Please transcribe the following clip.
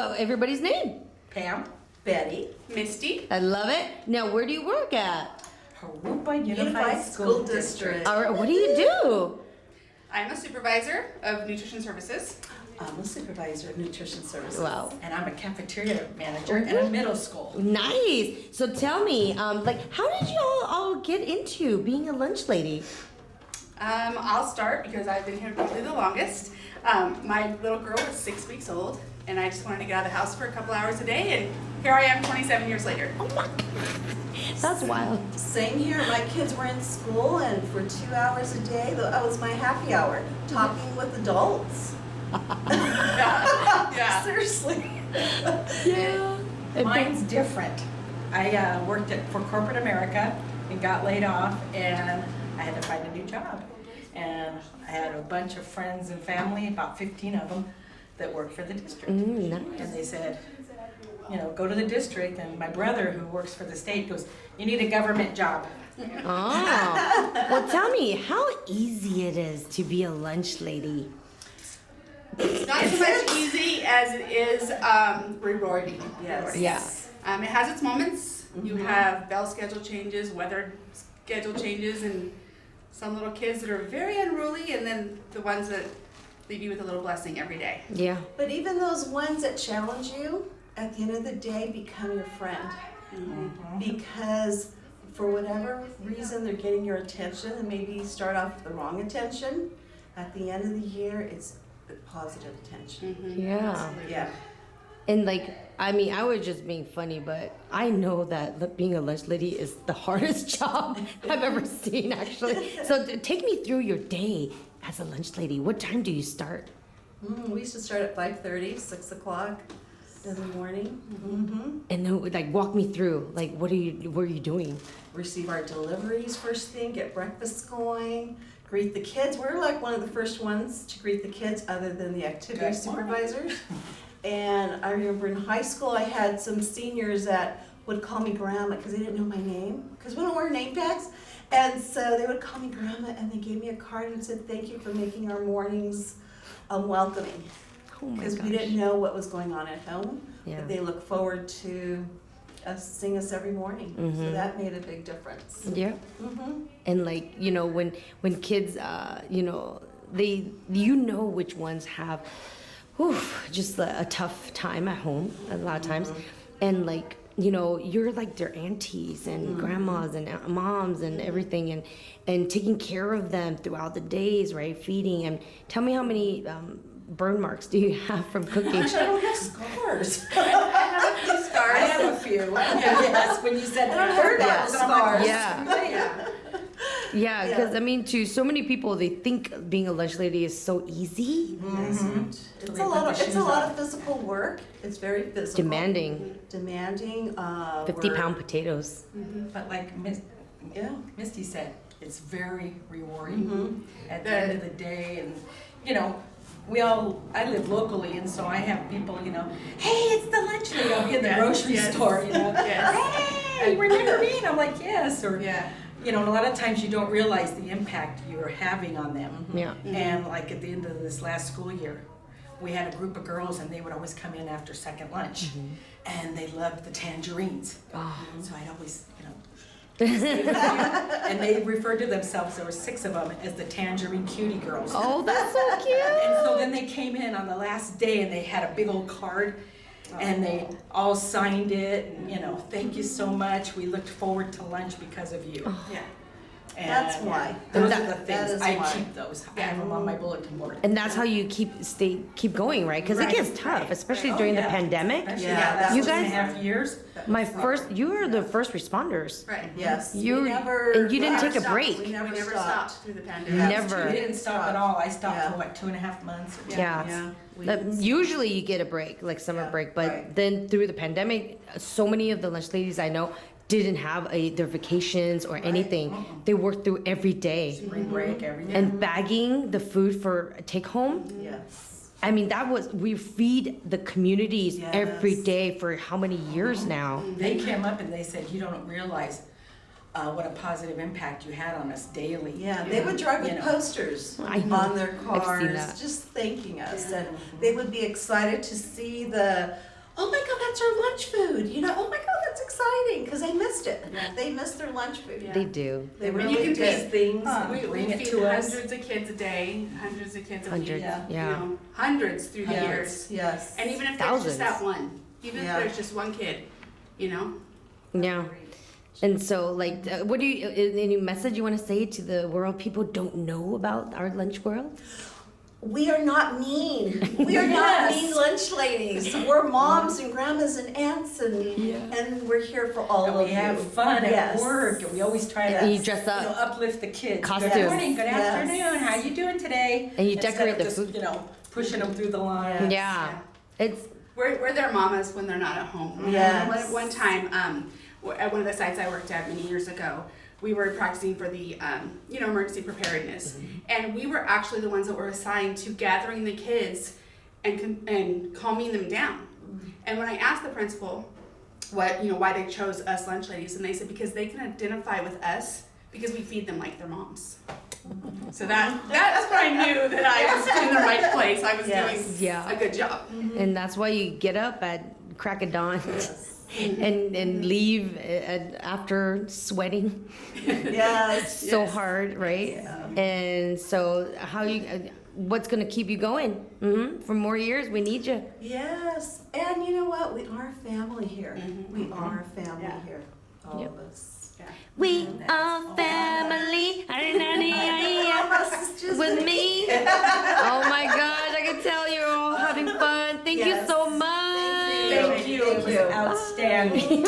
everybody's name. Pam, Betty, Misty. I love it. Now, where do you work at? Harupa Unified School District. All right, what do you do? I'm a supervisor of nutrition services. I'm a supervisor of nutrition services. Wow. And I'm a cafeteria manager at a middle school. Nice. So tell me, how did you all get into being a lunch lady? I'll start because I've been here probably the longest. My little girl was 6 weeks old, and I just wanted to get out of the house for a couple hours a day, and here I am 27 years later. Oh my, that's wild. Same here. My kids were in school, and for 2 hours a day, that was my happy hour, talking with adults. Yeah. Seriously. Yeah. Mine's different. I worked for corporate America and got laid off, and I had to find a new job. And I had a bunch of friends and family, about 15 of them, that worked for the district. Nice. And they said, go to the district. And my brother, who works for the state, goes, you need a government job. Oh. Well, tell me how easy it is to be a lunch lady. It's not as much easy as it is rewarding. Yes. Yeah. It has its moments. You have bell schedule changes, weather schedule changes, and some little kids that are very unruly, and then the ones that leave you with a little blessing every day. Yeah. But even those ones that challenge you, at the end of the day, become your friend. Because for whatever reason, they're getting your attention, and maybe you start off with the wrong attention. At the end of the year, it's positive attention. Yeah. Yeah. And I was just being funny, but I know that being a lunch lady is the hardest job I've ever seen, actually. So take me through your day as a lunch lady. What time do you start? We used to start at 5:30, 6 o'clock in the morning. And then walk me through, what are you doing? Receive our deliveries first thing, get breakfast going, greet the kids. We're like one of the first ones to greet the kids other than the activity supervisors. And I remember in high school I had some seniors that would call me grandma because they didn't know my name, because we don't wear name tags. And so they would call me grandma, and they gave me a card and said, thank you for making our mornings welcoming. Because we didn't know what was going on at home. Yeah. But they look forward to seeing us every morning. So that made a big difference. Yeah. And when kids, which ones have just a tough time at home a lot of times. And you're like their aunties and grandmas and moms and everything, and taking care of them throughout the days, right? Feeding. And tell me, how many burn marks do you have from cooking? Gosh, I don't have scars. I have a few scars. I have a few. Yes, when you said burn marks, I'm like, Yeah. Yeah, because to so many people, they think being a lunch lady is so easy. It's a lot of physical work. It's very physical. Demanding. 50-pound potatoes. But like Misty said, it's very rewarding at the end of the day. And, I live locally, and so I have people, hey, it's the lunch lady. I'll be in the grocery store, hey, remember me? And I'm like, yes. Or, and a lot of times you don't realize the impact you're having on them. Yeah. And like at the end of this last school year, we had a group of girls, and they would always come in after second lunch, and they loved the tangerines. So I'd always, and they referred to themselves, there were 6 of them, as the tangerine cutie girls. Oh, that's so cute. And so then they came in on the last day, and they had a big old card, and they all signed it, and, thank you so much. We looked forward to lunch because of you. Yeah. And That's why. Those That- are the that things. is I why. keep those. I have them on my bulletin board. And that's how you keep going, right? Because it gets tough, especially during the pandemic. Especially Yeah, you that guys- 2.5 years. You were the first responders. Right. Yes. You we didn't take a stopped. break. We We never never stopped. stopped through the pandemic. Never. We didn't stop at all. I stopped Yeah. for 2.5 months. Yeah. We Like, didn't stop. usually you get a break, like summer Yeah, break, but right. then through the pandemic, so many of the lunch ladies I know didn't have their vacations or anything. They worked through every day. Spring break, everything. And bagging the food for take home, Yes. we feed the communities every Yes. day for how many years now? They came up and they said, you don't realize what a positive impact you had on us daily. Yeah, they would drive with You know. posters I know. on their I've seen cars, that. just thanking us, and they would be excited to see the oh my God, that's our lunch food. You know, oh my God, that's exciting because they missed it. They missed their lunch food. Yeah. They do. They And really you can did. taste things. We Bring it feed to us. hundreds of kids a day, hundreds of kids a week. Hundreds, Yeah. yeah. You know, hundreds through the years. Yes. And even if there's just Thousands. that one, even Yeah. if there's just one kid, you know. Yeah. And so, like, what do you, any message you want to say to the world people don't know about our lunch world? We are not mean. We are not mean lunch ladies. We're moms and grandmas and aunts, and we're here for all And of we you. have fun at Yes. work, and we always try to, And you dress up. uplift the kids. Costumes. Good morning, good Yes. afternoon, how you doing today? And you Instead decorate of the just, food. pushing them through the line. Yeah. It's, We're their mamas when they're not at home. Yes. One time, at one of the sites I worked at many years ago, we were practicing for the, emergency preparedness. And we were actually the ones that were assigned to gathering the kids and calming them down. And when I asked the principal why they chose us lunch ladies, and they said because they can identify with us because we feed them like their moms. So that's when I knew that I was in the right place. I was doing Yeah. a good job. and that's why you get up at crack of dawn and leave after sweating Yes. so hard, right? Yeah. And so how what's going to keep you going? For more years, we need you. Yes. And you know what? We are family here. We are family Yeah. here. All Yep. of us. Yeah. We are family. With me. Oh my gosh, I can tell you're all having fun. Thank you Yes. so much. Thank you, it was outstanding.